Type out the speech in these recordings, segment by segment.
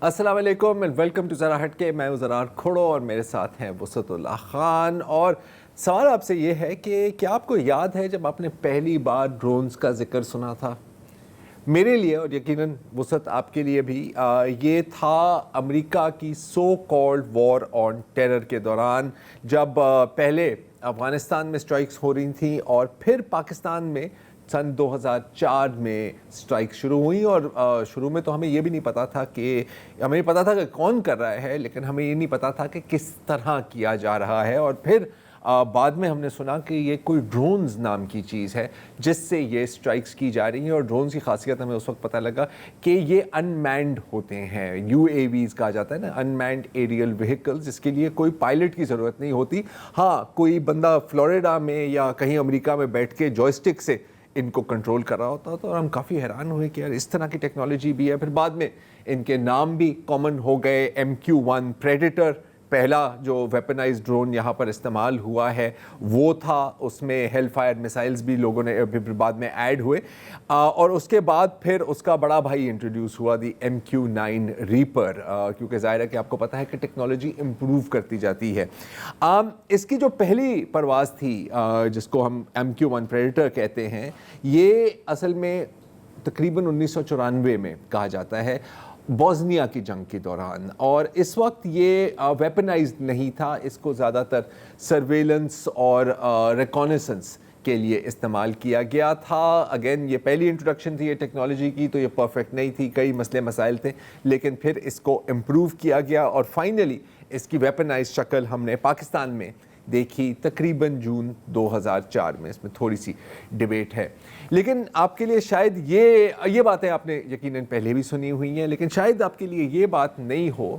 السلام علیکم and welcome to ذرا ہٹ کے. میں ہوں زرار کھوڑو اور میرے ساتھ ہیں وسعت اللہ خان. اور سوال آپ سے یہ ہے کہ کیا آپ کو یاد ہے جب آپ نے پہلی بار ڈرونز کا ذکر سنا تھا؟ میرے لیے اور یقیناً وسعت آپ کے لیے بھی یہ تھا امریکہ کی so called war on terror کے دوران، جب پہلے افغانستان میں اسٹرائکس ہو رہی تھیں اور پھر پاکستان میں سن 2004 میں اسٹرائک شروع ہوئی. اور شروع میں تو ہمیں یہ بھی نہیں پتا تھا کہ ہمیں پتا تھا کہ کون کر رہا ہے، لیکن ہمیں یہ نہیں پتا تھا کہ کس طرح کیا جا رہا ہے. اور پھر بعد میں ہم نے سنا کہ یہ کوئی ڈرونز نام کی چیز ہے جس سے یہ اسٹرائکس کی جا رہی ہیں. اور ڈرونز کی خاصیت ہمیں اس وقت پتہ لگا کہ یہ ان مینڈ ہوتے ہیں، یو اے ویز کہا جاتا ہے نا، ان مینڈ ایریل وہیکلز، جس کے لیے کوئی پائلٹ کی ضرورت نہیں ہوتی. ہاں، کوئی بندہ فلوریڈا میں یا کہیں امریکہ میں بیٹھ کے جوائسٹک سے ان کو کنٹرول کر رہا ہوتا تھا. اور ہم کافی حیران ہوئے کہ یار اس طرح کی ٹیکنالوجی بھی ہے. پھر بعد میں ان کے نام بھی کامن ہو گئے. MQ-1 پریڈیٹر پہلا جو ویپنائز ڈرون یہاں پر استعمال ہوا ہے وہ تھا. اس میں ہیل فائر میسائلز بھی لوگوں نے پھر بعد میں ایڈ ہوئے. اور اس کے بعد پھر اس کا بڑا بھائی انٹروڈیوس ہوا، دی MQ-9 ریپر، کیونکہ ظاہر ہے کہ آپ کو پتہ ہے کہ ٹیکنالوجی امپروو کرتی جاتی ہے. اس کی جو پہلی پرواز تھی جس کو ہم MQ-1 پریڈیٹر کہتے ہیں، یہ اصل میں تقریباً 1994 میں کہا جاتا ہے، بوسنیا کی جنگ کے دوران. اور اس وقت یہ ویپنائزڈ نہیں تھا، اس کو زیادہ تر سرویلنس اور ریکونیسنس کے لیے استعمال کیا گیا تھا. اگین یہ پہلی انٹروڈکشن تھی یہ ٹیکنالوجی کی، تو یہ پرفیکٹ نہیں تھی، کئی مسئلے مسائل تھے، لیکن پھر اس کو امپروو کیا گیا اور فائنلی اس کی ویپنائز شکل ہم نے پاکستان میں دیکھی تقریباً جون 2004 میں. اس میں تھوڑی سی ڈیبیٹ ہے، لیکن آپ کے لیے شاید یہ باتیں آپ نے یقیناً پہلے بھی سنی ہوئی ہیں، لیکن شاید آپ کے لیے یہ بات نہیں ہو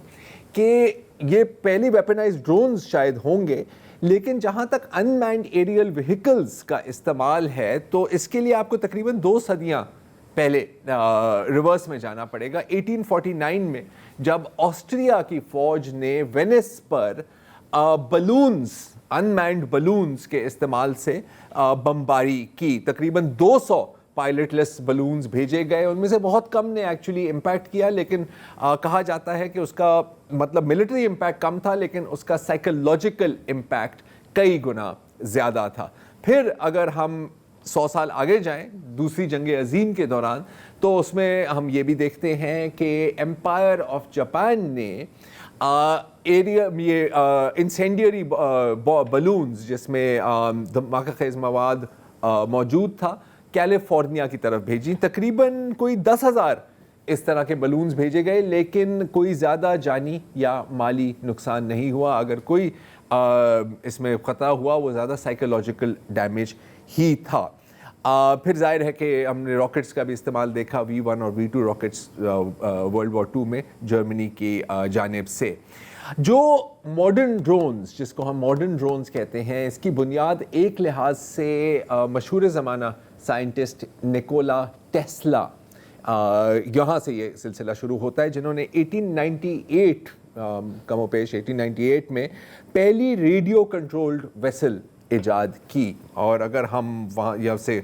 کہ یہ پہلی ویپنائز ڈرونز شاید ہوں گے، لیکن جہاں تک ان مینڈ ایریل وہیکلز کا استعمال ہے تو اس کے لیے آپ کو تقریباً 2 صدیاں پہلے ریورس میں جانا پڑے گا. 1849 میں جب آسٹریا کی فوج نے وینس پر بلونز، ان مینڈ بلونز کے استعمال سے بمباری کی. تقریباً 200 پائلٹ لیس بلونز بھیجے گئے، ان میں سے بہت کم نے ایکچولی امپیکٹ کیا، لیکن کہا جاتا ہے کہ اس کا مطلب ملٹری امپیکٹ کم تھا لیکن اس کا سائیکولوجیکل امپیکٹ کئی گنا زیادہ تھا. پھر اگر ہم 100 سال آگے جائیں دوسری جنگ عظیم کے دوران، تو اس میں ہم یہ بھی دیکھتے ہیں کہ ایمپائر آف جاپان نے یہ انسینڈیری بلونز جس میں دھماکہ خیز مواد موجود تھا کیلیفورنیا کی طرف بھیجی. تقریباً کوئی 10,000 اس طرح کے بلونز بھیجے گئے، لیکن کوئی زیادہ جانی یا مالی نقصان نہیں ہوا. اگر کوئی اس میں خطرہ ہوا وہ زیادہ سائیکولوجیکل ڈیمیج ہی تھا. پھر ظاہر ہے کہ ہم نے راکٹس کا بھی استعمال دیکھا، V1 اور V2 راکٹس ورلڈ وار 2 میں جرمنی کی جانب سے. جو ماڈرن ڈرونز، جس کو ہم ماڈرن ڈرونز کہتے ہیں، اس کی بنیاد ایک لحاظ سے مشہور زمانہ سائنٹسٹ نکولا ٹیسلا، یہاں سے یہ سلسلہ شروع ہوتا ہے، جنہوں نے 1898 کم و پیش 1898 میں پہلی ریڈیو کنٹرولڈ ویسل ایجاد کی. اور اگر ہم وہاں یا سے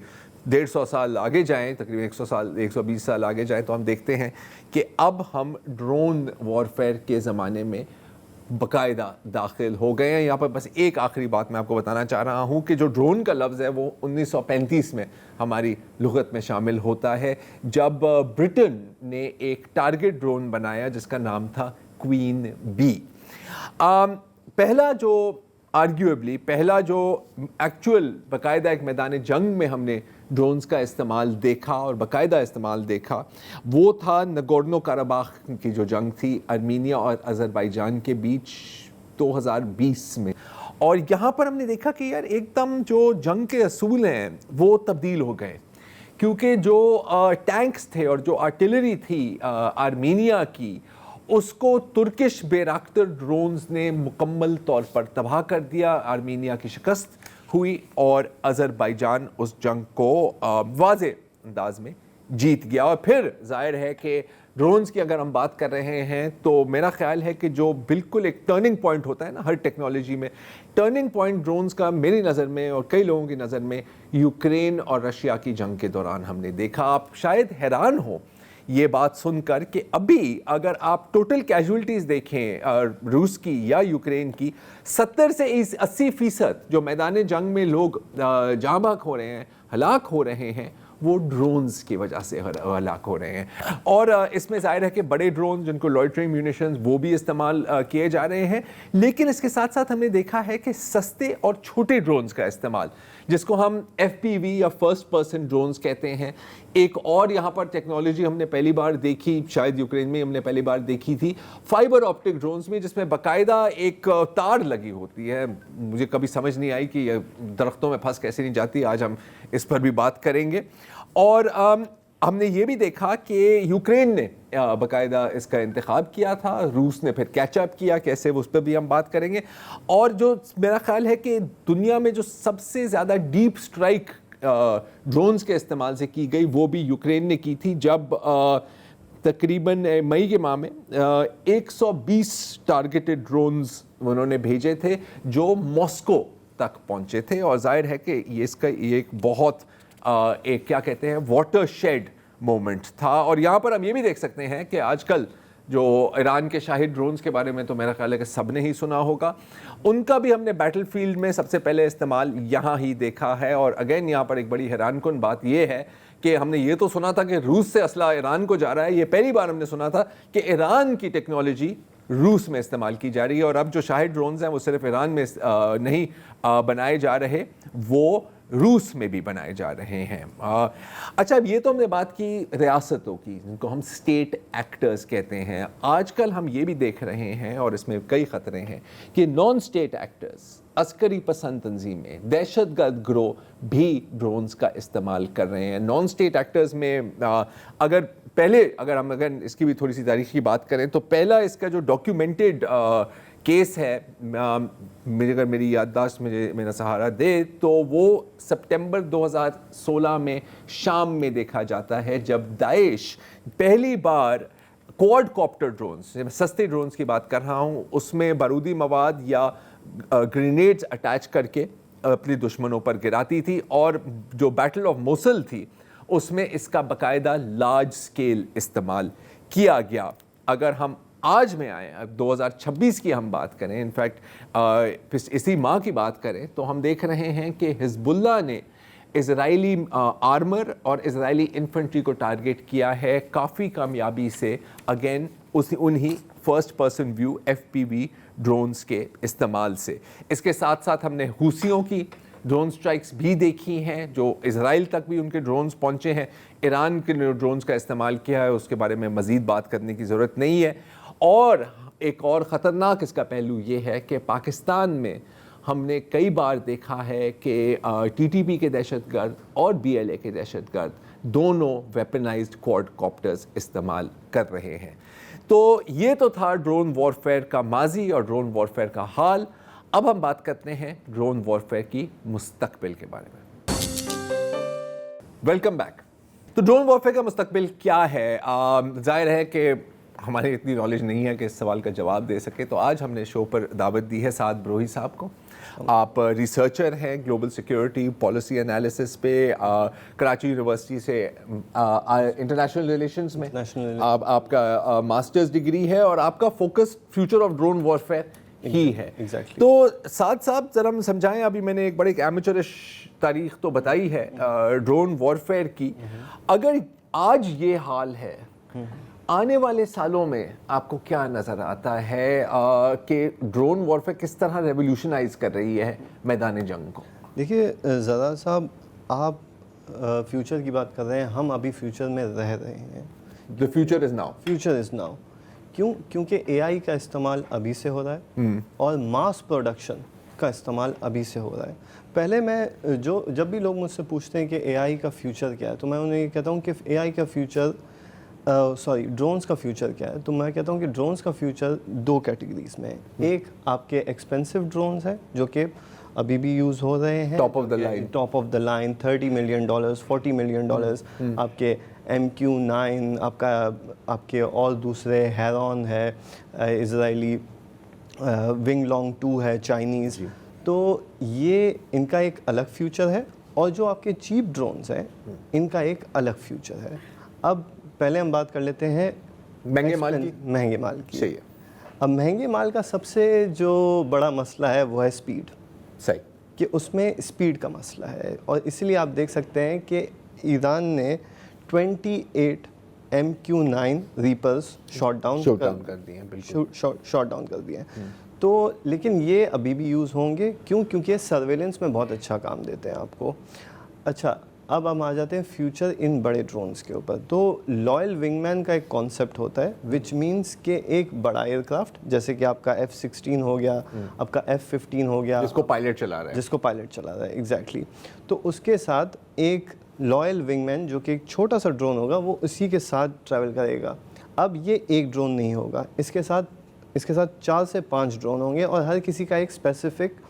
150 سال آگے جائیں، تقریباً 100 سال 120 سال آگے جائیں، تو ہم دیکھتے ہیں کہ اب ہم ڈرون وارفیئر کے زمانے میں باقاعدہ داخل ہو گئے ہیں. یہاں پر بس ایک آخری بات میں آپ کو بتانا چاہ رہا ہوں کہ جو ڈرون کا لفظ ہے وہ 1935 میں ہماری لغت میں شامل ہوتا ہے، جب برٹن نے ایک ٹارگٹ ڈرون بنایا جس کا نام تھا کوئین بی. پہلا جو ایکچوئل باقاعدہ ایک میدان جنگ میں ہم نے ڈرونز کا استعمال دیکھا اور باقاعدہ استعمال دیکھا، وہ تھا نگورنو کاراباخ کی جو جنگ تھی ارمینیا اور آذربائیجان کے بیچ 2020 میں. اور یہاں پر ہم نے دیکھا کہ یار ایک دم جو جنگ کے اصول ہیں وہ تبدیل ہو گئے، کیونکہ جو ٹینکس تھے اور جو آرٹلری تھی آرمینیا کی، اس کو ترکش بیراکٹر ڈرونز نے مکمل طور پر تباہ کر دیا. آرمینیا کی شکست ہوئی اور آذربائیجان اس جنگ کو واضح انداز میں جیت گیا. اور پھر ظاہر ہے کہ ڈرونز کی اگر ہم بات کر رہے ہیں تو میرا خیال ہے کہ جو بالکل ایک ٹرننگ پوائنٹ ہوتا ہے نا ہر ٹیکنالوجی میں، ٹرننگ پوائنٹ ڈرونز کا میری نظر میں اور کئی لوگوں کی نظر میں یوکرین اور رشیا کی جنگ کے دوران ہم نے دیکھا. آپ شاید حیران ہو یہ بات سن کر کہ ابھی اگر آپ ٹوٹل کیجولٹیز دیکھیں روس کی یا یوکرین کی، 70 سے 80% جو میدان جنگ میں لوگ جاں بحق ہو رہے ہیں، ہلاک ہو رہے ہیں، وہ ڈرونز کی وجہ سے ہلاک ہو رہے ہیں. اور اس میں ظاہر ہے کہ بڑے ڈرون جن کو لوئٹرنگ میونیشنز وہ بھی استعمال کیے جا رہے ہیں، لیکن اس کے ساتھ ساتھ ہم نے دیکھا ہے کہ سستے اور چھوٹے ڈرونز کا استعمال، جس کو ہم FPV یا فرسٹ پرسن ڈرونز کہتے ہیں. ایک اور یہاں پر ٹیکنالوجی ہم نے پہلی بار دیکھی، شاید یوکرین میں ہم نے پہلی بار دیکھی تھی، فائبر آپٹک ڈرونز میں، جس میں باقاعدہ ایک تار لگی ہوتی ہے. مجھے کبھی سمجھ نہیں آئی کہ یہ درختوں میں پھنس کیسے نہیں جاتی، آج ہم اس پر بھی بات کریں گے. اور ہم نے یہ بھی دیکھا کہ یوکرین نے باقاعدہ اس کا انتخاب کیا تھا، روس نے پھر کیچ اپ کیا کیسے، اس پہ بھی ہم بات کریں گے. اور جو میرا خیال ہے کہ دنیا میں جو سب سے زیادہ ڈیپ سٹرائک ڈرونز کے استعمال سے کی گئی، وہ بھی یوکرین نے کی تھی، جب تقریباً مئی کے ماہ میں 120 ٹارگیٹڈ ڈرونز انہوں نے بھیجے تھے جو ماسکو تک پہنچے تھے. اور ظاہر ہے کہ اس کا یہ ایک بہت ایک کیا کہتے ہیں واٹر شیڈ مومنٹ تھا. اور یہاں پر ہم یہ بھی دیکھ سکتے ہیں کہ آج کل جو ایران کے شاہد ڈرونز کے بارے میں تو میرا خیال ہے کہ سب نے ہی سنا ہوگا، ان کا بھی ہم نے بیٹل فیلڈ میں سب سے پہلے استعمال یہاں ہی دیکھا ہے. اور اگین یہاں پر ایک بڑی حیران کن بات یہ ہے کہ ہم نے یہ تو سنا تھا کہ روس سے اسلحہ ایران کو جا رہا ہے، یہ پہلی بار ہم نے سنا تھا کہ ایران کی ٹیکنالوجی روس میں استعمال کی جا رہی ہے. اور اب جو شاہد ڈرونز ہیں وہ صرف ایران میں نہیں بنائے جا رہے، وہ روس میں بھی بنائے جا رہے ہیں. اچھا، اب یہ تو ہم نے بات کی ریاستوں کی، جن کو ہم اسٹیٹ ایکٹرز کہتے ہیں. آج کل ہم یہ بھی دیکھ رہے ہیں، اور اس میں کئی خطرے ہیں، کہ نان اسٹیٹ ایکٹرز، عسکری پسند تنظیمیں، دہشت گرد گروہ بھی ڈرونز کا استعمال کر رہے ہیں. نان اسٹیٹ ایکٹرز میں اگر ہم اس کی بھی تھوڑی سی تاریخ کی بات کریں تو پہلا اس کا جو ڈاکیومنٹڈ کیس ہے، اگر میری یادداشت مجھے میرا سہارا دے، تو وہ سپٹمبر 2016 میں شام میں دیکھا جاتا ہے، جب داعش پہلی بار کوڈ کاپٹر ڈرونز، سستے ڈرونز کی بات کر رہا ہوں، اس میں بارودی مواد یا گرینیڈز اٹیچ کر کے اپنے دشمنوں پر گراتی تھی. اور جو بیٹل آف موصل تھی، اس میں اس کا باقاعدہ لارج سکیل استعمال کیا گیا. اگر ہم آج میں آئیں، 2026 کی ہم بات کریں، انفیکٹ اسی ماہ کی بات کریں، تو ہم دیکھ رہے ہیں کہ حزب اللہ نے اسرائیلی آرمر اور اسرائیلی انفنٹری کو ٹارگٹ کیا ہے کافی کامیابی سے، اگین انہی first person view FPV drones کے استعمال سے. اس کے ساتھ ساتھ ہم نے حوثیوں کی ڈرون سٹرائکس بھی دیکھی ہیں، جو اسرائیل تک بھی ان کے ڈرونز پہنچے ہیں. ایران کے ڈرونز کا استعمال کیا ہے، اس کے بارے میں مزید بات کرنے کی ضرورت نہیں ہے. اور ایک اور خطرناک اس کا پہلو یہ ہے کہ پاکستان میں ہم نے کئی بار دیکھا ہے کہ TTP کے دہشت گرد اور BLA کے دہشت گرد دونوں ویپنائزڈ کوڈ کاپٹرز استعمال کر رہے ہیں. تو یہ تو تھا ڈرون وارفیئر کا ماضی اور ڈرون وارفیئر کا حال. اب ہم بات کرتے ہیں ڈرون وارفیئر کی مستقبل کے بارے میں. Welcome back. تو ڈرون وارفیئر کا مستقبل کیا ہے؟ ظاہر ہے کہ ہماری اتنی نالج نہیں ہے کہ اس سوال کا جواب دے سکے، تو آج ہم نے شو پر دعوت دی ہے سعد بروہی صاحب کو. آپ ریسرچر ہیں گلوبل سیکیورٹی پالیسی انالیسس پہ، کراچی یونیورسٹی سے انٹرنیشنل ریلیشنز میں آپ کا ماسٹرز ڈگری ہے، اور آپ کا focus future of drone warfare ہی ہے. تو سعد صاحب ذرا ہم سمجھائیں، ابھی میں نے ایک بڑے ایمیچرش تاریخ تو بتائی ہے ڈرون وارفیئر کی، اگر آج یہ حال ہے، آنے والے سالوں میں آپ کو کیا نظر آتا ہے کہ ڈرون وارفیئر کس طرح ریولیوشنائز کر رہی ہے میدان جنگ کو؟ دیکھیے زرار صاحب، آپ فیوچر کی بات کر رہے ہیں، ہم ابھی فیوچر میں رہ رہے ہیں. The future is now. Future is now. کیونکہ AI کا استعمال ابھی سے ہو رہا ہے اور ماس پروڈکشن کا استعمال ابھی سے ہو رہا ہے. پہلے میں جب بھی لوگ مجھ سے پوچھتے ہیں کہ AI کا فیوچر کیا ہے، تو میں انہیں یہ کہتا ہوں کہ AI کا فیوچر ڈرونز کا فیوچر کیا ہے. تو میں کہتا ہوں کہ ڈرونز کا فیوچر دو کیٹیگریز میں ہے. ایک آپ کے ایکسپینسو ڈرونز ہیں جو کہ ابھی بھی یوز ہو رہے ہیں، top of the line $30 million $40 million. آپ کے MQ-9، آپ کے اور دوسرے ہیرون ہے اسرائیلی، ونگ لانگ 2 ہے چائنیز. تو یہ ان کا ایک الگ فیوچر ہے، اور جو آپ کے چیپ ڈرونز ہیں ان کا ایک الگ فیوچر ہے. اب پہلے ہم بات کر لیتے ہیں مہنگے مال کی. مہنگے مال کی. صحیح ہے. اب مہنگے مال کا سب سے جو بڑا مسئلہ ہے وہ ہے اسپیڈ. صحیح. کہ اس میں اسپیڈ کا مسئلہ ہے, اور اسی لیے آپ دیکھ سکتے ہیں کہ ایران نے 28 MQ-9 ریپرز شاٹ ڈاؤن کر دیے ہیں. بالکل شاٹ ڈاؤن کر دیے ہیں. تو لیکن یہ ابھی بھی یوز ہوں گے. کیوں؟ کیونکہ سرویلنس میں بہت اچھا کام دیتے ہیں آپ کو. اچھا, اب ہم آ جاتے ہیں فیوچر ان بڑے ڈرونز کے اوپر. تو لائل ونگ مین کا ایک کانسیپٹ ہوتا ہے وچ مینس کہ ایک بڑا ایئر کرافٹ جیسے کہ آپ کا F-16 ہو گیا, آپ کا F-15 ہو گیا, جس کو پائلٹ چلا رہا ہے. ایگزیکٹلی. تو اس کے ساتھ ایک لائل ونگ مین جو کہ ایک چھوٹا سا ڈرون ہوگا وہ اسی کے ساتھ ٹریول کرے گا. اب یہ ایک ڈرون نہیں ہوگا, اس کے ساتھ 4 سے 5 ڈرون ہوں گے, اور ہر کسی کا ایک اسپیسیفک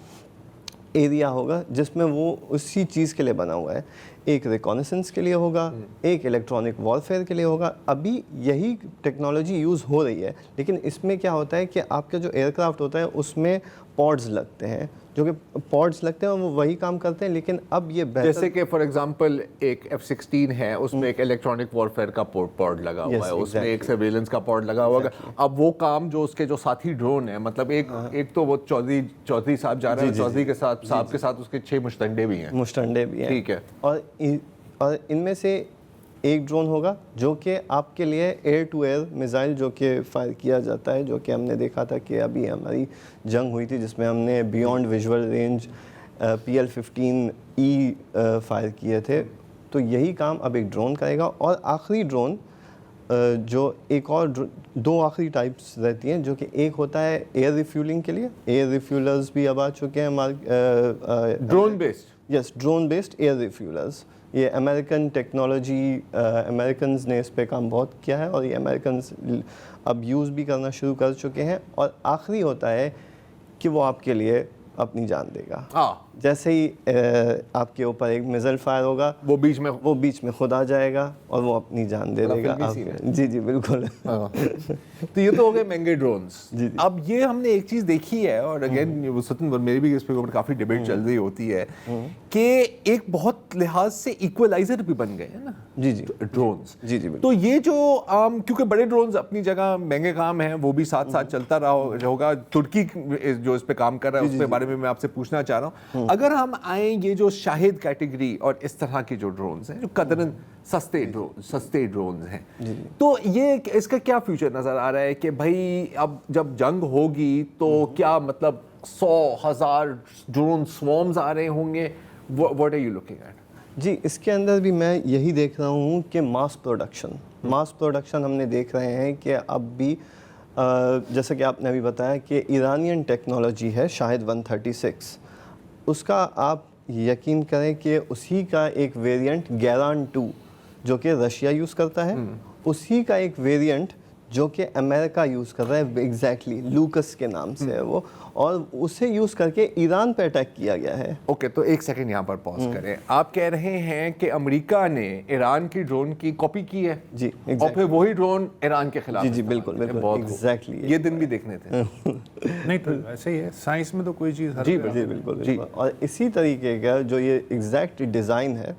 ایریا ہوگا جس میں وہ اسی چیز کے لیے بنا ہوا ہے. ایک ریکانیسنس کے لیے ہوگا, ایک الیکٹرانک وارفیئر کے لیے ہوگا. ابھی یہی ٹیکنالوجی یوز ہو رہی ہے, لیکن اس میں کیا ہوتا ہے کہ آپ کا جو ایئر کرافٹ ہوتا ہے اس میں پوڈز لگتے ہیں, جو کہ پوڈز لگتے ہیں اور وہ وہی کام کرتے ہیں. لیکن اب یہ بہتر, جیسے کہ فار ایگزامپل ایک F-16 ہے, اس میں ایک الیکٹرانک وارفیئر کا پوڈ لگا ہوا ہے, اس میں ایک سرویلنس کا پوڈ لگا ہوا ہے. اب وہ کام جو اس کے جو ساتھی ڈرون ہیں, مطلب ایک تو وہ چودھری صاحب جا رہے ہیں, چودھری کے ساتھ صاحب کے ساتھ اس کے 6 مشتنڈے بھی ہیں. ٹھیک ہے. اور ان میں سے ایک ڈرون ہوگا جو کہ آپ کے لیے ایئر ٹو ایئر میزائل جو کہ فائر کیا جاتا ہے, جو کہ ہم نے دیکھا تھا کہ ابھی ہماری جنگ ہوئی تھی جس میں ہم نے beyond visual range PL-15E fire کیے تھے. تو یہی کام اب ایک ڈرون کرے گا. اور آخری ڈرون جو ایک اور 2 آخری ٹائپس رہتی ہیں, جو کہ ایک ہوتا ہے ایئر ریفیولنگ کے لیے. ایئر ریفیولرز بھی اب آ چکے ہیں ڈرون بیسڈ. یس, ڈرون بیسڈ ایئر ریفیولرز. یہ امریکن ٹیکنالوجی, امریکنز نے اس پہ کام بہت کیا ہے, اور یہ امریکنز اب یوز بھی کرنا شروع کر چکے ہیں. اور آخری ہوتا ہے کہ وہ آپ کے لیے اپنی جان دے گا. جیسے ہی آپ کے اوپر ایک میزائل فائر ہوگا, وہ بیچ میں خود آ جائے گا اور وہ اپنی جان دے دے گا. جی بالکل. تو یہ تو ہو گئے مہنگے ڈرونز. اب یہ ہم نے ایک چیز دیکھی ہے, اور اگین میری بھی اس پہ کافی ڈیبیٹ چل رہی ہوتی ہے کہ ایک بہت لحاظ سے ایکولائزر بھی بن گئے ہیں نا ڈرونز. تو یہ جو کیونکہ بڑے ڈرونز اپنی جگہ مہنگے کام ہیں, وہ بھی ساتھ ساتھ چلتا رہا ہوگا. ترکی جو اس پہ کام کر رہا ہے اس کے بارے میں آپ سے پوچھنا چاہ رہا ہوں. اگر ہم آئیں یہ جو شاہد کیٹیگری اور اس طرح کے جو ڈرونز ہیں جو قدراً سستے ڈرونز ہیں, تو یہ اس کا کیا فیوچر نظر آ رہا ہے کہ بھائی اب جب جنگ ہوگی تو کیا مطلب 100,000 ڈرون سوارمز آ رہے ہوں گے؟ What are you looking at? جی, اس کے اندر بھی میں یہی دیکھ رہا ہوں کہ ماس پروڈکشن ہم نے دیکھ رہے ہیں کہ اب بھی جیسا کہ آپ نے ابھی بتایا کہ ایرانین ٹیکنالوجی ہے شاہد 136, اس کا آپ یقین کریں کہ اسی کا ایک ویریئنٹ گیران 2 جو کہ رشیا یوز کرتا ہے, اسی کا ایک ویریئنٹ جو کہ امریکہ یوز کر رہا ہے, ایگزیکٹلی لوکس کے نام سے ہے وہ, اور اسے یوز کر کے ایران پہ اٹیک کیا گیا ہے. اوکے, تو ایک سیکنڈ یہاں پر پاز کریں. آپ کہہ رہے ہیں کہ امریکہ نے ایران کی ڈرون کی کاپی کی ہے, جی, اور پھر وہی ڈرون ایران کے خلاف. جی بالکل ایگزیکٹلی. یہ دن بھی دیکھنے تھے. نہیں تو ایسے ہی ہے, سائنس میں تو کوئی چیز. جی بالکل. اور اسی طریقے کا جو یہ ایگزیکٹ ڈیزائن ہے,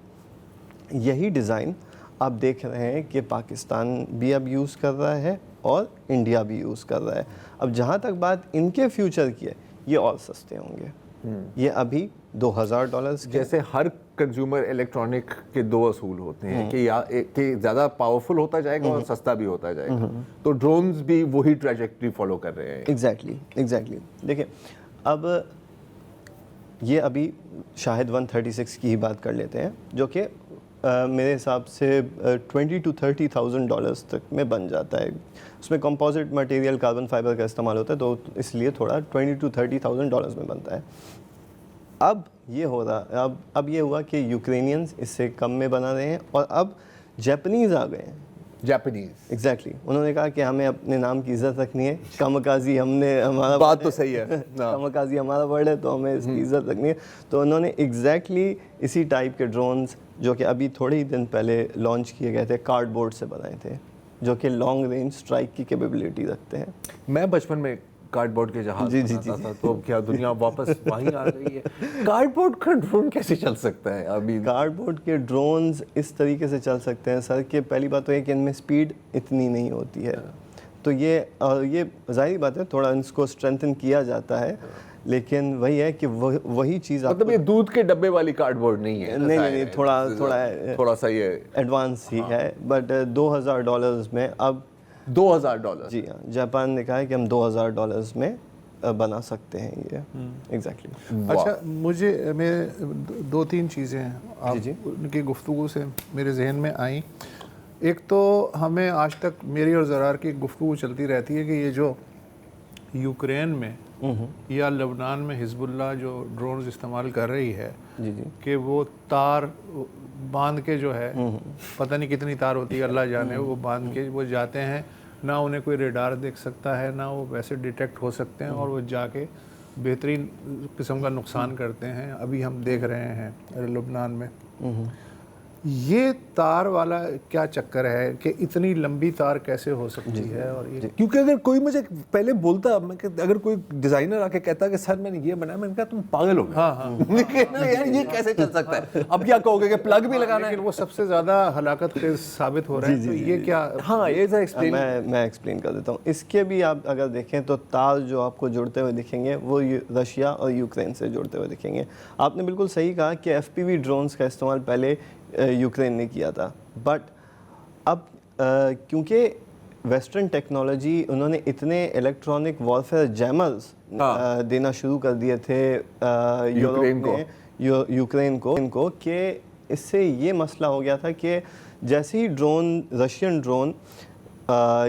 یہی ڈیزائن آپ دیکھ رہے ہیں کہ پاکستان بھی اب یوز کر رہا ہے اور انڈیا بھی یوز کر رہا ہے. اب جہاں تک بات ان کے فیوچر کی ہے, یہ اور سستے ہوں گے. یہ ابھی $2,000 جیسے ہر کنزیومر الیکٹرانک کے 2 اصول ہوتے ہیں کہ زیادہ پاورفل ہوتا جائے گا اور سستا بھی ہوتا جائے گا. تو ڈرونز بھی وہی ٹریجیکٹری فالو کر رہے ہیں. ایگزیکٹلی. دیکھیں, اب یہ ابھی شاہد 136 کی ہی بات کر لیتے ہیں, جو کہ میرے حساب سے $20,000 to $30,000 تک میں بن جاتا ہے. اس میں کمپوزٹ مٹیریل کاربن فائبر کا استعمال ہوتا ہے, تو اس لیے تھوڑا $20,000 to $30,000 میں بنتا ہے. اب یہ ہو رہا, اب یہ ہوا کہ یوکرینینز اس سے کم میں بنا رہے ہیں, اور اب جیپنیز آ گئے ہیں. ایگزیکٹلی. انہوں نے کہا کہ ہمیں اپنے نام کی عزت رکھنی ہے. کامکازی ہم نے, ہمارا بات تو صحیح ہے, کامکازی ہمارا ورڈ ہے, تو ہمیں اس کی عزت رکھنی ہے. تو انہوں نے ایگزیکٹلی اسی ٹائپ کے ڈرونز جو کہ ابھی تھوڑے ہی دن پہلے لانچ کیے گئے تھے, کارڈ بورڈ سے بنائے تھے, جو کہ لانگ رینج اسٹرائک کی کیپیبلٹی رکھتے ہیں. میں بچپن میں کارڈ بورڈ کے جہاز بناتا تھا تو اب کیا دنیا واپس وہیں آ گئی ہے؟ کارڈ بورڈ کا ڈرون کیسے چل سکتا ہے ابھی؟ کارڈ بورڈ کے ڈرونز اس طریقے سے چل سکتے ہیں سر کہ پہلی بات تو یہ کہ ان میں سپیڈ اتنی نہیں ہوتی ہے، تو یہ ظاہری بات ہے تھوڑا ان کو اسٹرینتھن کیا جاتا ہے، لیکن وہی ہے کہ وہی چیز مطلب یہ دودھ کے ڈبے والی کارڈ بورڈ نہیں ہے؟ نہیں، تھوڑا سا یہ ایڈوانس ہی ہے، بٹ $2000 میں اب $2000 جی ہاں، جاپان نے کہا ہے کہ ہم $2000 میں بنا سکتے ہیں یہ ایگزیکٹلی۔ اچھا مجھے میرے 2-3 چیزیں آپ ان کی گفتگو سے میرے ذہن میں آئیں۔ ایک تو ہمیں آج تک میری اور زرار کی گفتگو چلتی رہتی ہے کہ یہ جو یوکرین میں یا لبنان میں حزب اللہ جو ڈرونز استعمال کر رہی ہے کہ وہ تار باندھ کے جو ہے پتہ نہیں کتنی تار ہوتی ہے اللہ جانے، وہ باندھ کے وہ جاتے ہیں، نہ انہیں کوئی ریڈار دیکھ سکتا ہے نہ وہ ویسے ڈیٹیکٹ ہو سکتے ہیں، اور وہ جا کے بہترین قسم کا نقصان کرتے ہیں، ابھی ہم دیکھ رہے ہیں لبنان میں۔ یہ تار والا کیا چکر ہے کہ اتنی لمبی تار کیسے ہو سکتی ہے؟ اور یہ کیونکہ اگر کوئی مجھے پہلے بولتا، اگر کوئی ڈیزائنر آ کے کہتا کہ سر میں نے یہ بنایا، میں نے کہا تم پاگل ہو گئے، یار یہ کیسے چل سکتا ہے؟ اب کیا کہو گے کہ پلگ بھی لگانا ہے؟ لیکن وہ سب سے زیادہ ہلاکت خیز ثابت ہو رہا ہے، تو یہ کیا؟ ہاں یہ میں ایکسپلین کر دیتا ہوں۔ اس کے بھی آپ اگر دیکھیں تو تار جو آپ کو جڑتے ہوئے دکھیں گے وہ رشیا اور یوکرین سے جڑتے ہوئے دکھیں گے۔ آپ نے بالکل صحیح کہا کہ FPV ڈرونز کا استعمال پہلے یوکرین نے کیا تھا، بٹ اب کیونکہ ویسٹرن ٹیکنالوجی انہوں نے اتنے الیکٹرانک وارفیئر جیمرز دینا شروع کر دیے تھے یوکرین کو کہ اس سے یہ مسئلہ ہو گیا تھا کہ جیسے ہی رشین ڈرون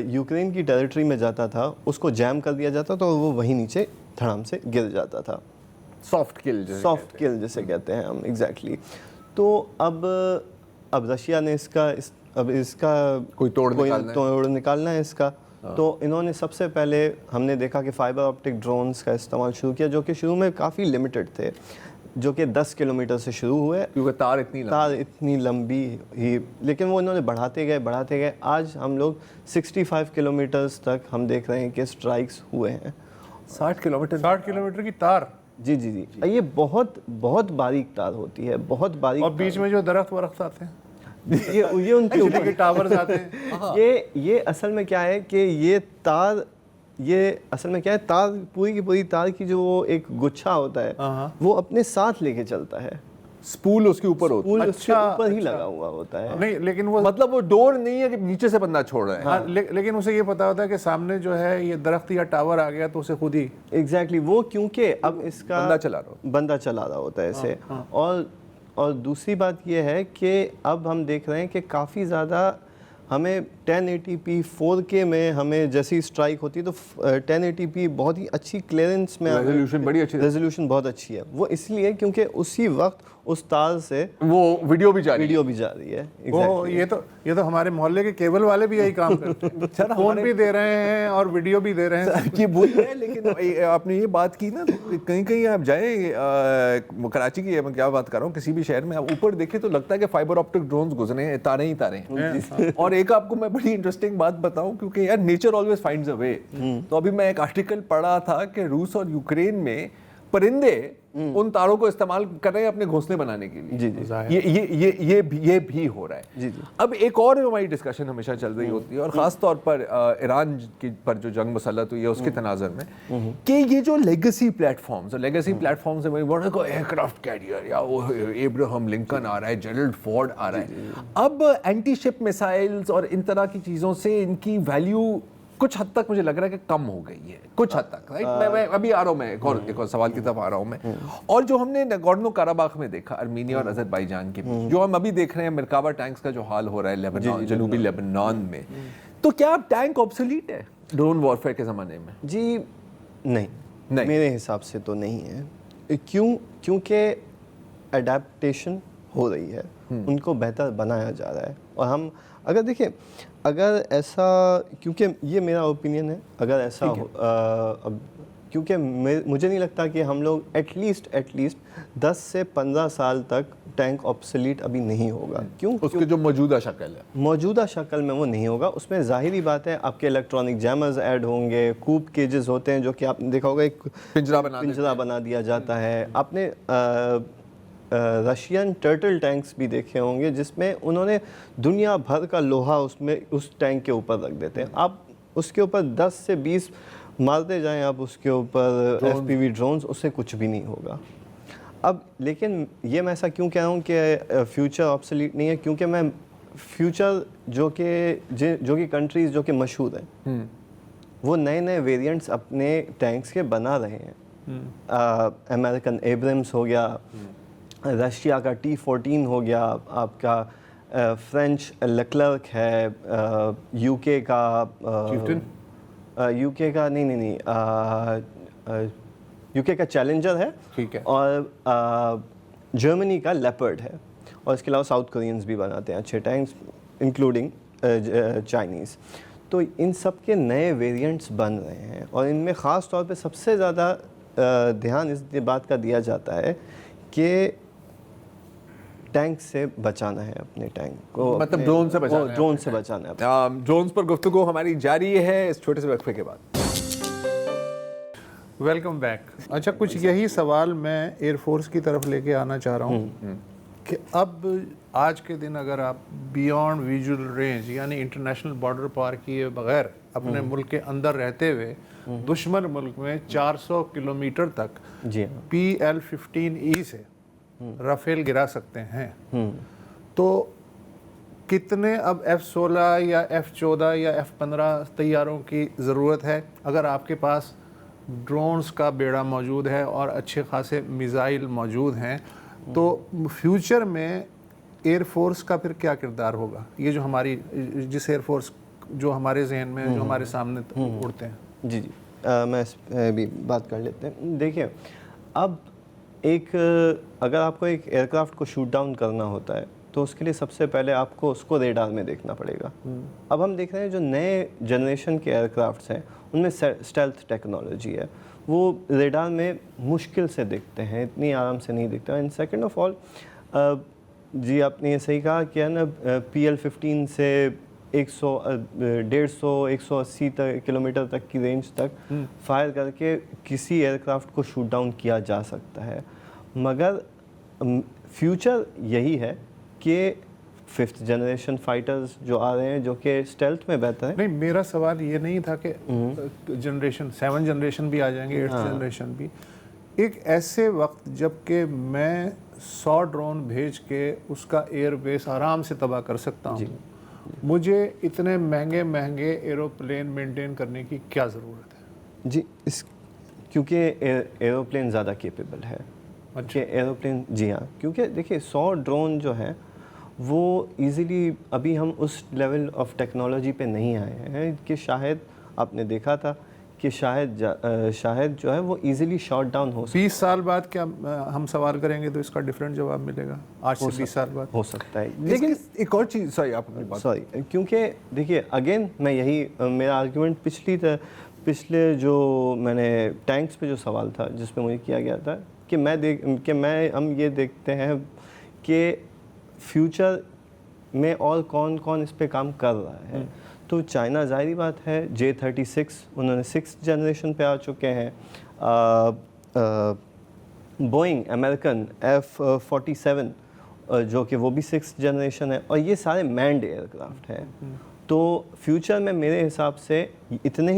یوکرین کی ٹیریٹری میں جاتا تھا اس کو جیم کر دیا جاتا تھا اور وہ وہیں نیچے دھڑام سے گر جاتا تھا، سافٹ کل جسے کہتے ہیں ہم ایگزیکٹلی۔ تو اب رشیا نے اس کا کوئی توڑ نکالنا ہے اس کا، تو انہوں نے سب سے پہلے ہم نے دیکھا کہ فائبر آپٹک ڈرونز کا استعمال شروع کیا، جو کہ شروع میں کافی لمیٹڈ تھے، جو کہ 10 کلومیٹر سے شروع ہوئے کیونکہ تار اتنی لمبی ہی، لیکن وہ انہوں نے بڑھاتے گئے۔ آج ہم لوگ 65 کلومیٹرز تک ہم دیکھ رہے ہیں کہ اسٹرائکس ہوئے ہیں۔ 60 کلومیٹر کی تار؟ جی یہ بہت باریک تار ہوتی ہے، بہت باریک، اور بیچ میں جو درخت آتے ہیں یہ ان کے اوپر ٹاورز آتے ہیں۔ یہ اصل میں کیا ہے کہ تار پوری کی پوری تار کی جو وہ ایک گچھا ہوتا ہے وہ اپنے ساتھ لے کے چلتا ہے، سپول اس کے اوپر ہوتا ہے، اس کے اوپر ہی لگا ہوا ہوتا ہے۔ نہیں لیکن وہ مطلب وہ ڈور نہیں ہے کہ نیچے سے بندہ چھوڑ رہا ہے، لیکن اسے یہ پتا ہوتا ہے کہ سامنے جو ہے یہ درخت یا ٹاور آ گیا تو اسے خود ہی ایگزیکٹلی وہ کیونکہ اب اس کا بندہ چلا رہا ہوتا ہے اسے۔ اور دوسری بات یہ ہے کہ اب ہم دیکھ رہے ہیں کہ کافی زیادہ ہمیں 1080p 4K میں ہمیں جیسی اسٹرائک ہوتی ہے تو 1080p بہت ہی اچھی کلیئرنس میں، ریزولوشن بہت اچھی ہے، وہ اس لیے کیونکہ اسی وقت اس تار سے وہ ویڈیو بھی جا رہی ہے۔ یہ تو ہمارے محلے کے کیبل والے بھی یہی کام کرتے ہیں، فون بھی دے رہے ہیں اور ویڈیو بھی دے رہے ہیں، یہ بول رہے ہیں۔ لیکن آپ نے یہ بات کی نا، کہیں آپ جائیں کراچی کی، میں کیا بات کر رہا ہوں، کسی بھی شہر میں آپ اوپر دیکھیں تو لگتا ہے کہ فائبر آپٹک ڈرونز گزرے ہیں، تاریں ہی تاریں ہیں۔ اور ایک آپ کو میں بڑی انٹرسٹنگ بات بتاؤں، کیونکہ یار نیچر آلویز فائنڈز اے وے، تو ابھی میں ایک آرٹیکل پڑھا تھا کہ روس اور یوکرین میں پرندے ان تاروں کو استعمال کر رہے ہیں اپنے گھونسلے بنانے کے لیے، یہ بھی ہو رہا ہے۔ اب ایک اور ہماری ڈسکشن ہمیشہ چل رہی ہوتی ہے، اور خاص طور پر ایران پر جو جنگ مسلط ہوئی ہے اس کے تناظر میں، کہ یہ جو لیگیسی پلیٹ فارمز ہیں، ایئر کرافٹ کیریئر یا وہ ایبراہم لنکن آ رہا ہے، جیرلڈ فورڈ آ رہا ہے، اب اینٹی شپ میسائلز اور ان طرح کی چیزوں سے ان کی ویلیو کچھ حد تک مجھے لگ رہا ہے کہ کم ہو گئی ہے، کچھ حد تک، رائٹ؟ میں ابھی آ رہا ہوں، میں ایک اور سوال کی طرف آ رہا ہوں میں، اور جو ہم نے ناگورنو کاراباخ میں دیکھا، ارمینیا اور آذربائیجان کے بیچ، جو ہم ابھی دیکھ رہے ہیں مرکاوا ٹینکس کا جو حال ہو رہا ہے لیبنان، جنوبی لیبنان میں، تو کیا اب ٹینک آبسولیٹ ہے ڈرون وارفیئر کے زمانے میں؟ جی نہیں، میرے حساب سے تو نہیں ہے، کیونکہ اڈیپٹیشن ہو رہی ہے، ان کو بہتر بنایا جا رہا ہے، اور ہم اگر دیکھیں، اگر ایسا، کیونکہ یہ میرا اوپینین ہے، اگر ایسا کیونکہ مجھے نہیں لگتا کہ ہم لوگ ایٹ لیسٹ 10 سے 15 سال تک ٹینک آبسلیٹ ابھی نہیں ہوگا. کیوں؟ اس کی جو موجودہ شکل ہے, موجودہ شکل میں وہ نہیں ہوگا. اس میں ظاہری بات ہے آپ کے الیکٹرانک جیمرز ایڈ ہوں گے, کوپ کیجز ہوتے ہیں جو کہ آپ نے دیکھا ہوگا ایک پنجرا بنا دیا جاتا ہے. آپ نے رشین ٹرٹل ٹینکس بھی دیکھے ہوں گے جس میں انہوں نے دنیا بھر کا لوہا اس ٹینک کے اوپر رکھ دیتے ہیں. آپ اس کے اوپر 10 سے 20 مارتے جائیں آپ اس کے اوپر FPV ڈرونز, اس سے کچھ بھی نہیں ہوگا. اب لیکن یہ میں ایسا کیوں کہہ رہا ہوں کہ فیوچر آبسلیٹ نہیں ہے, کیونکہ میں فیوچر جو کہ کنٹریز جو کہ مشہور ہیں وہ نئے ویریئنٹس اپنے ٹینکس کے بنا رہے ہیں. امریکن ایبرمس ہو گیا, رشیا کا T-14 ہو گیا, آپ کا فرینچ لیکلرک ہے, UK کا نہیں UK کا چیلنجر ہے, ٹھیک ہے, اور جرمنی کا لیپرڈ ہے, اور اس کے علاوہ ساؤتھ کورینز بھی بناتے ہیں اچھے ٹینکس انکلوڈنگ چائنیز. تو ان سب کے نئے ویریئنٹس بن رہے ہیں, اور ان میں خاص طور پہ سب سے زیادہ دھیان اس بات کا دیا جاتا ہے کہ ٹینک سے بچانا ہے اپنے ٹینک کو, مطلب ڈرون سے بچانا ہے. ڈرونز پر گفتگو ہماری جاری ہے اس چھوٹے سے وقفے کے بعد. Welcome back. اچھا, کچھ یہی سوال میں ایئر فورس کی طرف لے کے آنا چاہ رہا ہوں کہ اب آج کے دن اگر آپ بیونڈ ویژول رینج یعنی انٹرنیشنل بارڈر پار کیے بغیر اپنے ملک کے اندر رہتے ہوئے دشمن ملک میں 400 کلومیٹر تک PL-15E سے رافیل گرا سکتے ہیں, تو کتنے اب F-16 یا F-14 یا F-15 طیاروں کی ضرورت ہے اگر آپ کے پاس ڈرونز کا بیڑا موجود ہے اور اچھے خاصے میزائل موجود ہیں؟ تو فیوچر میں ایئر فورس کا پھر کیا کردار ہوگا؟ یہ جو ہماری جس ایئر فورس جو ہمارے ذہن میں جو ہمارے سامنے اڑتے ہیں. جی میں اس بھی بات کر لیتے ہیں. دیکھیں, اب اگر آپ کو ایک ایئر کرافٹ کو شوٹ ڈاؤن کرنا ہوتا ہے تو اس کے لیے سب سے پہلے آپ کو اس کو ریڈار میں دیکھنا پڑے گا. اب ہم دیکھ رہے ہیں جو نئے جنریشن کے ایئر کرافٹس ہیں ان میں اسٹیلتھ ٹیکنالوجی ہے, وہ ریڈار میں مشکل سے دیکھتے ہیں, اتنی آرام سے نہیں دیکھتے. اینڈ سیکنڈ آف آل, جی آپ نے یہ صحیح کہا کہ ہے نا PL-15 سے 150 180 کلومیٹر تک کی رینج تک فائر کر کے کسی ایئر کرافٹ کو شوٹ ڈاؤن کیا جا سکتا ہے, مگر فیوچر یہی ہے کہ 5th جنریشن فائٹرز جو آ رہے ہیں جو کہ اسٹیلتھ میں بہتر ہے. نہیں, میرا سوال یہ نہیں تھا کہ جنریشن 7 جنریشن بھی آ جائیں گے, 8th جنریشن بھی, ایک ایسے وقت جب کہ میں 100 ڈرون بھیج کے اس کا ایئر بیس آرام سے تباہ کر سکتا ہوں, مجھے اتنے مہنگے ایروپلین مینٹین کرنے کی کیا ضرورت ہے؟ جی کیونکہ ایروپلین زیادہ کیپیبل ہے. کہ ایروپلین, جی ہاں, کیونکہ دیکھیے 100 ڈرون جو ہیں وہ ایزیلی ابھی ہم اس لیول آف ٹیکنالوجی پہ نہیں آئے ہیں کہ شاید آپ نے دیکھا تھا کہ شاید جو ہے وہ ایزیلی شاٹ ڈاؤن ہو. 20 سال بعد کیا ہم سوال کریں گے تو اس کا ڈیفرنٹ جواب ملے گا آج سے 20 سال بعد ہو سکتا ہے. لیکن ایک اور چیز, سوری کیونکہ دیکھیے اگین میں یہی میرا آرگیومنٹ پچھلے جو میں نے ٹینکس پہ جو سوال تھا جس پہ مجھے کیا گیا تھا کہ ہم یہ دیکھتے ہیں کہ فیوچر میں اور کون اس پہ کام کر رہا ہے. تو چائنا ظاہری بات ہے J-36 انہوں نے 6th جنریشن پہ آ چکے ہیں, بوئنگ امریکن F-47 جو کہ وہ بھی 6th جنریشن ہے, اور یہ سارے مینڈ ایئر کرافٹ ہیں. تو فیوچر میں میرے حساب سے اتنے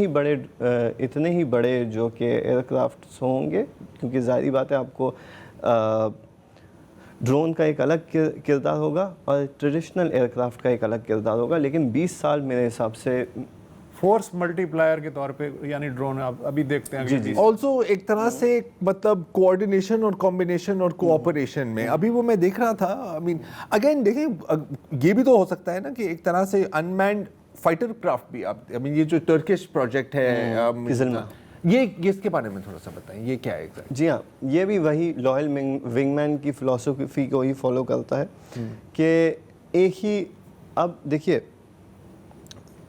ہی بڑے جو کہ ایئر کرافٹس ہوں گے, کیونکہ ظاہری بات ہے آپ کو ڈرون کا ایک الگ کردار ہوگا اور ٹریڈیشنل ایئر کرافٹ کا ایک الگ کردار ہوگا. لیکن 20 سال میرے حساب سے فورس ملٹی پلائر کے طور پہ یعنی ڈرون آپ ابھی دیکھتے ہیں. جی آلسو ایک طرح سے مطلب کوآرڈینیشن اور کمبینیشن اور کوآپریشن میں ابھی وہ میں دیکھ رہا تھا. آئی مین اگین دیکھیں یہ بھی تو ہو سکتا ہے نا کہ ایک طرح سے انمینڈ فائٹر کرافٹ بھی, آپ آئی مین یہ جو ٹرکش پروجیکٹ ہے یہ اس کے بارے میں تھوڑا سا بتائیں, یہ کیا ہے ایگزیکٹ؟ جی ہاں, یہ بھی وہی لوئل ونگ مین کی فلاسفی کو ہی فالو کرتا ہے کہ ایک ہی, اب دیکھیے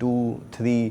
2, 3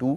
2,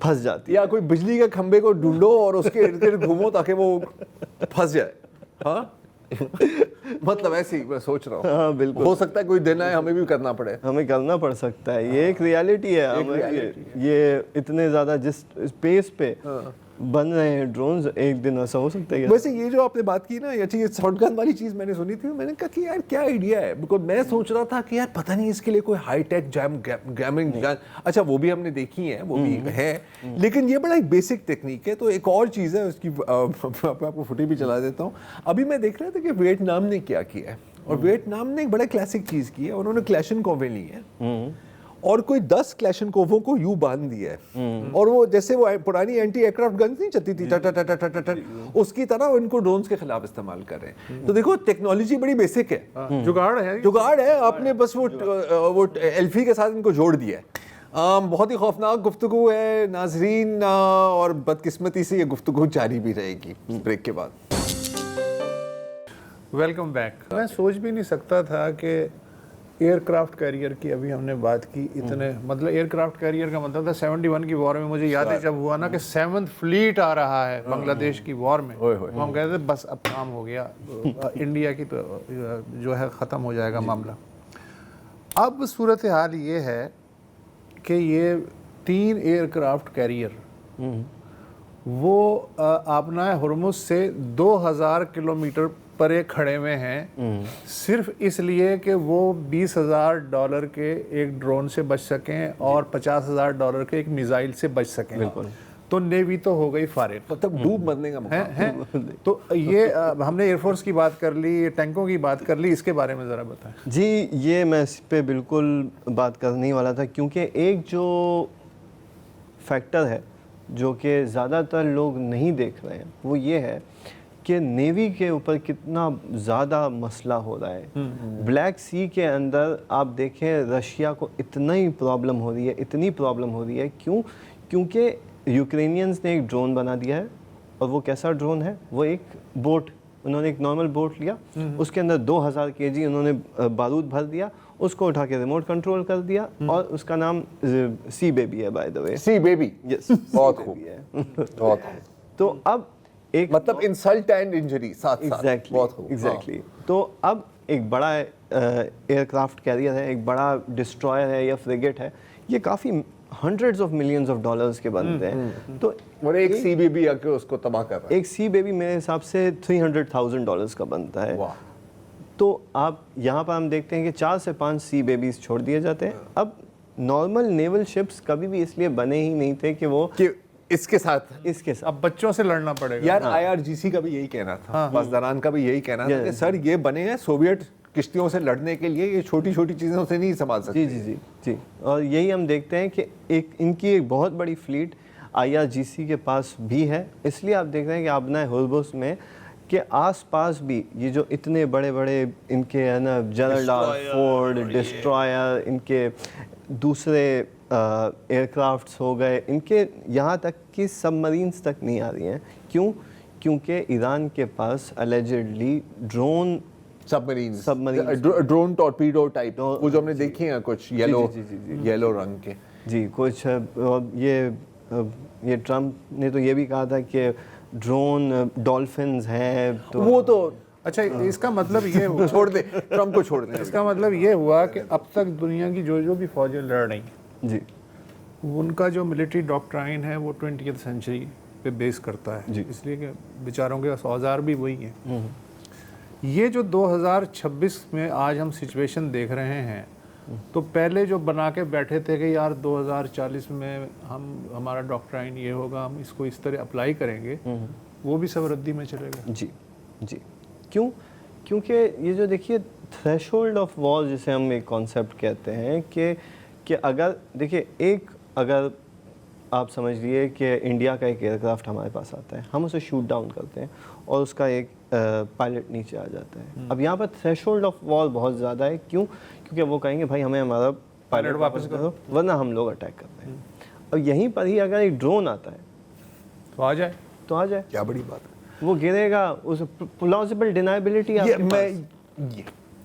پھنس جاتی یا کوئی بجلی کے کھمبے کو ڈھونڈو اور اس کے ارد گرد گھومو تاکہ وہ پھنس جائے. ہاں مطلب ایسے ہی میں سوچ رہا ہوں. ہاں بالکل, ہو سکتا ہے کوئی دن آئے ہمیں بھی کرنا پڑے. ہمیں کرنا پڑ سکتا ہے, یہ ایک ریالٹی ہے. یہ اتنے زیادہ جس اسپیس پہ بن رہے ہیں ڈرونز, ایک دن ایسا ہو سکتا ہے. ویسے یہ جو آپ نے بات کی نا, یہ شاٹ گن والی چیز میں نے سنی تھی, میں نے کہا کہ یار کیا آئیڈیا ہے, بیکاز میں سوچ رہا تھا کہ یار پتہ نہیں اس کے لیے کوئی ہائی ٹیک گیمنگ گن, اچھا وہ بھی ہم نے دیکھی ہیں, وہ بھی ہے, لیکن یہ بڑا ایک بیسک ٹیکنیک ہے. تو ایک اور چیز ہے اس کی, میں آپ کو فوٹی بھی چلا دیتا ہوں. ابھی میں دیکھ رہا تھا کہ ویتنام نے کیا کیا ہے, اور ویتنام نے ایک بڑا کلاسک چیز کی ہے, انہوں نے کلیشنکوویں لی ہیں اور کوئی 10 کلیشنکوووں کو یوں باندھ دیا ہے, اور وہ جیسے وہ پرانی اینٹی ایئر کرافٹ گنز نہیں چلتی تھی اس کی طرح ان کو ڈرونز کے خلاف استعمال کر رہے ہیں. تو دیکھو ٹیکنالوجی بڑی بیسک ہے, جگاڑ ہے, آپ نے بس وہ ایلفی کے ساتھ ان کو جوڑ دیا ہے. بہت ہی خوفناک گفتگو ہے ناظرین, اور بدقسمتی سے یہ گفتگو جاری بھی رہے گی بریک کے بعد. Welcome back. میں سوچ بھی نہیں سکتا تھا کہ ایئر کرافٹ کیریئر کی ابھی ہم نے بات کی, اتنے مطلب ایئر کرافٹ کیریئر کا مطلب تھا 71 کی وار میں, مجھے یاد ہے جب ہوا نا کہ 7th فلیٹ آ رہا ہے بنگلہ دیش کی وار میں, ہم کہتے تھے بس اب کام ہو گیا, انڈیا کی تو جو ہے ختم ہو جائے گا معاملہ. اب صورتحال یہ ہے کہ یہ 3 ایئر کرافٹ کیریئر وہ آبنائے ہرمز سے 2000 کلومیٹر پرے کھڑے ہوئے ہیں, صرف اس لیے کہ وہ $20,000 کے ایک ڈرون سے بچ سکیں اور $50,000 کے ایک میزائل سے بچ سکیں. تو نیوی تو ہو گئی فارغ, مطلب ڈوب مرنے کا ہیں. تو یہ ہم نے ایئر فورس کی بات کر لی, ٹینکوں کی بات کر لی, اس کے بارے میں ذرا بتائیں. جی یہ میں اس پہ بالکل بات کرنے والا تھا, کیونکہ ایک جو فیکٹر ہے جو کہ زیادہ تر لوگ نہیں دیکھ رہے ہیں وہ یہ ہے کہ نیوی کے اوپر کتنا زیادہ مسئلہ ہو رہا ہے. بلیک سی کے اندر آپ دیکھیں رشیا کو اتنا ہی پرابلم ہو رہی ہے, اتنی پرابلم ہو رہی ہے. کیوں؟ کیونکہ یوکرینینز نے ایک ڈرون بنا دیا ہے, اور وہ کیسا ڈرون ہے, وہ ایک بوٹ, انہوں نے ایک نارمل بوٹ لیا, اس کے اندر 2000 kg انہوں نے بارود بھر دیا, اس کو اٹھا کے ریموٹ کنٹرول کر دیا, اور اس کا نام سی بیبی ہے, by the way. Sea baby, yes, بہت خوب, بہت خوب. تو اب ایک مطلب انسلٹ اینڈ انجری ساتھ ساتھ. ایگزیکٹلی. تو اب ایک بڑا ایئر کرافٹ کیریئر ہے, ایک بڑا ڈسٹرائر ہے یا فریگیٹ ہے, یہ کافی hundreds of millions of dollars کے بنتے ہیں. تو اور ایک سی بیبی آ کے اس کو تباہ کر رہا ہے. ایک سی بیبی میرے حساب سے $300,000 کا بنتا ہے. تو آپ یہاں پر ہم دیکھتے ہیں کہ 4 سے 5 سی بیبیز چھوڑ دیے جاتے ہیں. اب نارمل نیول شپس کبھی بھی اس لیے بنے ہی نہیں تھے کہ وہ اس کے ساتھ اب بچوں سے لڑنا پڑے گا. یار IRGC کا بھی یہی کہنا تھا, پاسداران کا بھی یہی کہنا تھا کہ سر یہ بنے ہیں سوویٹ کشتیوں سے لڑنے کے لیے, یہ چھوٹی چھوٹی چیزوں سے نہیں سنبھال سکتے. جی. اور یہی ہم دیکھتے ہیں کہ ان کی ایک بہت بڑی فلیٹ IRGC کے پاس بھی ہے. اس لیے آپ دیکھ رہے ہیں کہ آبنائے ہرمز میں کہ آس پاس بھی یہ جو اتنے بڑے بڑے ان کے ہے نا جنرل فورڈ ڈسٹرائر, ان کے دوسرے ایئر کرافٹس ہو گئے, ان کے یہاں تک کہ سب مرینز تک نہیں آ رہی ہیں. کیوں؟ کیونکہ ایران کے پاس الیجڈلی ڈرون ڈرون ٹورپیڈو ٹائپ, وہ جو ہم نے دیکھے ہیں کچھ یلو رنگ کے. جی کچھ یہ ٹرمپ نے تو یہ بھی کہا تھا کہ ڈرون ڈولفنز ہیں. تو وہ تو اچھا, اس کا مطلب یہ ہوا چھوڑ دے, ٹرمپ کو چھوڑ دیں. اس کا مطلب یہ ہوا کہ اب تک دنیا کی جو بھی فوجیں لڑ رہی ہیں جی, ان کا جو ملٹری ڈاکٹرائن ہے وہ 20th سینچری پہ بیس کرتا ہے, اس لیے کہ بیچاروں کے اوزار بھی وہی ہیں. یہ جو 2026 میں آج ہم سچویشن دیکھ رہے ہیں, تو پہلے جو بنا کے بیٹھے تھے کہ یار 2040 میں ہمارا ڈاکٹرائن یہ ہوگا, ہم اس کو اس طرح اپلائی کریں گے, وہ بھی سب ردی میں چلے گا. جی. کیوں؟ کیونکہ یہ جو دیکھیے تھریش ہولڈ آف وار جسے ہم ایک کانسیپٹ کہتے ہیں کہ اگر دیکھیے اگر آپ سمجھ لیے کہ انڈیا کا ایک ایئر کرافٹ ہمارے پاس آتا ہے, ہم اسے شوٹ ڈاؤن کرتے ہیں اور اس کا ایک پائلٹ نیچے آ جاتا ہے. اب یہاں پر تھریش ہولڈ آف وار بہت زیادہ ہے. کیوں؟ کیونکہ وہ کہیں گے بھائی ہمیں ہمارا پائلٹ واپس کرو ورنہ ہم لوگ اٹیک کرتے ہیں. اور یہیں پر ہی اگر ایک ڈرون آتا ہے تو آ جائے. کیا بڑی بات ہے, وہ گرے گا, اس پلازیبل ڈینائبلٹی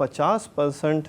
50%